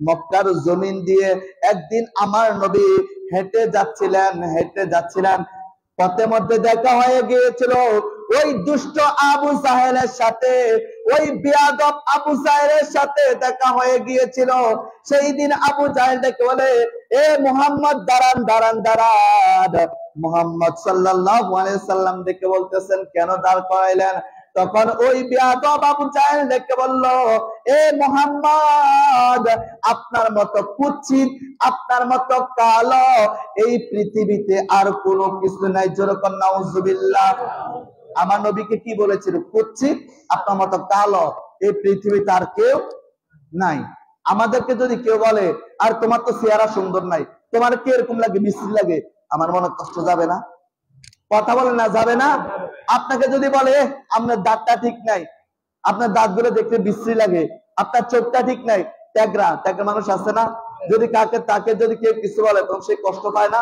মক্কার জমিন দিয়ে একদিন আমার নবী হেঁটে যাচ্ছিলেন পথে মধ্যে দেখা হয়ে গিয়েছিল ওই দুষ্ট আবু জাহেলের সাথে, ওই বিয়াদব আবু জাহেলের সাথে দেখা হয়ে গিয়েছিল। সেই দিন আবু জাহেল ডেকে বলে, এ মুহাম্মদ দাঁড়ান দাঁড়ান দাঁড়ান। মুহাম্মদ সাল্লাল্লাহু আলাইহি সাল্লাম ডেকে বলতেছেন, কেন দাঁড় করাইলেন? তখন ওই বিয়াদব আবু জাহেল ডেকে বলল, এ মুহাম্মদ, আপনার মতো কুৎসিত, আপনার মতো কালো এই পৃথিবীতে আর কোনো কিছু নাই। যেরকম নাউজুবিল্লাহ। আমার নবীকে কি বলেছিল? কুৎসিত, আপনার মতো কালো এই পৃথিবীতে আর কেউ নাই। আমাদেরকে যদি কেউ বলে, আর তোমার তো চেহারা সুন্দর নাই, তোমার কি এরকম লাগে, বিশ্রী লাগে, আমার মনে কষ্ট যাবে না? কথা বলে না, যাবে না? আপনাকে যদি বলে আপনার দাঁতটা ঠিক নাই, আপনার দাঁতগুলো দেখতে বিশ্রী লাগে, আপনার চোখটা ঠিক নাই, ট্যাগরা মানুষ আছে না? যদি তাকে যদি কেউ কিছু বলে তখন সে কষ্ট পায় না?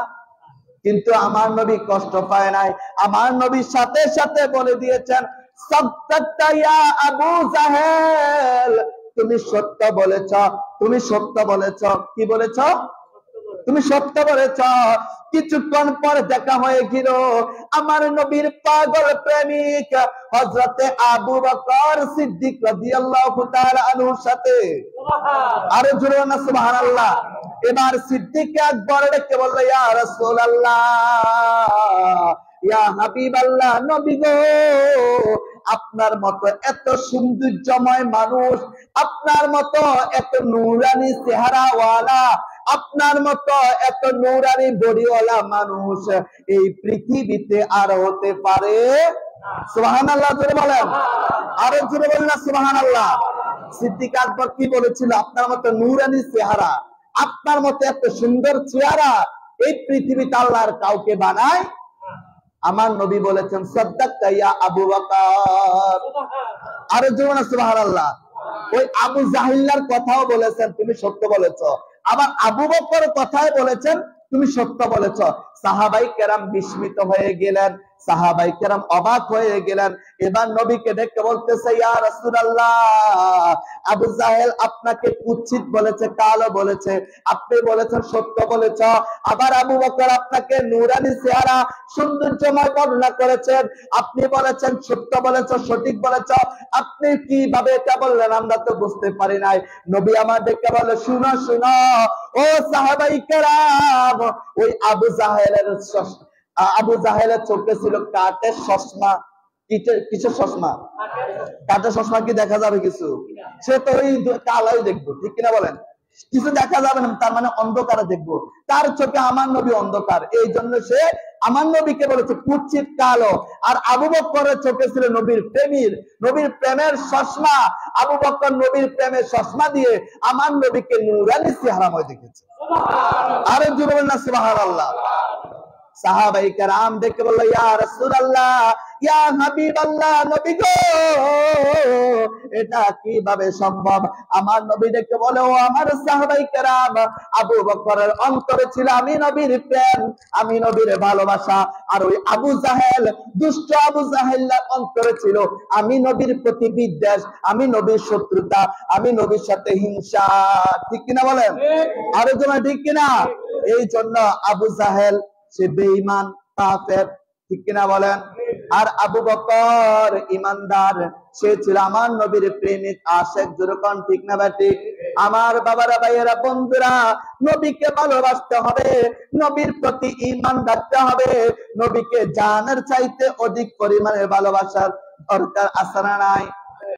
কিন্তু আমার নবী কষ্ট পায় নাই। আমার নবীর সাথে সাথে বলে দিয়েছেন, সাদদাক্তা ইয়া আবু জাহেল, তুমি সত্য বলেছ, তুমি সত্য বলেছ। কি বলেছ? তুমি সত্য বলেছ। কিছুক্ষণ পরে দেখা হয়ে গেল আমার নবীর পাগল প্রেমিক হযরতে আবু বকর সিদ্দিক রাদিয়াল্লাহু তাআলা আনহুর সাথে। আরে জোরে না সুবহানাল্লাহ। এবার সিদ্দিক আকবর ডেকে বলল, ইয়া রাসূলুল্লাহ, ইয়া হাবিবাল্লাহ, নবী গো, আপনার মতো এত সৌন্দর্যময় মানুষ, আপনার মতো এত নূরানি চেহারাওয়ালা, আপনার মতো এত নূরানি বডিওয়ালা মানুষ এই পৃথিবীতে আর হতে পারে? সুবহানাল্লাহ জোরে বলেন, আরে জোরে বলেন না সুবহানাল্লাহ। সিদ্দিক আকবর কি বলেছিল? আপনার মতো নূরানি চেহারা, আপনার মতো এত সুন্দর চেহারা এই পৃথিবীতে আল্লাহর কাউকে বানায়? আমার নবী বলেছেন, সাদদাক্তা ইয়া আবু বকর। আরে জোরে না সুবহানাল্লাহ। ওই আবু জাহিল্লার কথাও বলেছেন, তুমি সত্য বলেছ। আবার আবু বকর কথাই বলেছেন, তুমি সত্য বলেছ। সাহাবাই কেরাম বিস্মিত হয়ে গেলেন, সাহাবাই কেরাম অবাক হয়ে গেলেন। এবার নবীকে ডেকে বলতেছে, ইয়া রাসূলুল্লাহ, আবু জাহেল আপনাকে কুৎসিত বলেছে, কালো বলেছে, আপনি বলেছেন সত্য বলেছ। আবার আবু বকর আপনাকে নূরানি চেহারা, সৌন্দর্যময় বর্ণনা করেছেন, আপনি বলেছেন সত্য বলেছ, সঠিক বলেছ। আপনি কিভাবে এটা বললেন আমরা তো বুঝতে পারি নাই। নবী আমার ডেকে বলে, শুনো শুনো ও সাহাবাই কেরাম, ওই আবু জাহেলের চোখে ছিল কাঠের চশমা। কিসের চশমা? কাঠের চশমা। কি দেখা যাবে কিছু? সে তো ওই কালাই দেখবো, ঠিক কিনা বলেন? কিছু দেখা যাবে না, তার মানে অন্ধকারে দেখবো। তার চোখে আমার নবী অন্ধকার, এই জন্য সে আমার নবীকে বলেছে কুৎসিত, কালো। আর আবু বকরের চোখে ছিল নবীর প্রেমের চশমা। আবু বকর নবীর প্রেমের চশমা দিয়ে আমার নবীকে নূরানি চেহারাময় দেখেছে। আরে জোরে বলেন না সুবহানাল্লাহ। সাহাবাই কেরাম দেখে বলল, ইয়া রাসূলুল্লাহ, ইয়া হাবিবাল্লাহ, নবী গো, এটা কিভাবে সম্ভব? আমার নবী দেখে বলে, ও আমার সাহাবাই কেরাম, আবু বকরের অন্তরে ছিল আমি নবীর প্রেম, আমি নবীর ভালোবাসা। আর ওই আবু জাহেল, দুষ্ট আবু জাহেলের অন্তরে ছিল আমি নবীর প্রতি বিদ্বেষ, আমি নবীর শত্রুতা, আমি নবীর সাথে হিংসা। ঠিক কিনা বলেন? আরে তোমার ঠিক কিনা? এই জন্য আবু জাহেল সে বেঈমান, কাফের। ঠিক কিনা বলেন? আর আবু বকর ইমানদার, সে ছিল আমার নবীর প্রেমিক, আশিক। যেরকম ঠিক না ঠিক? আমার বাবারা, ভাইয়েরা, বন্ধুরা, নবীকে ভালোবাসতে হবে, নবীর প্রতি ঈমান রাখতে হবে, নবীকে জানের চাইতে অধিক পরিমাণে ভালোবাসার দরকার আছে না নাই?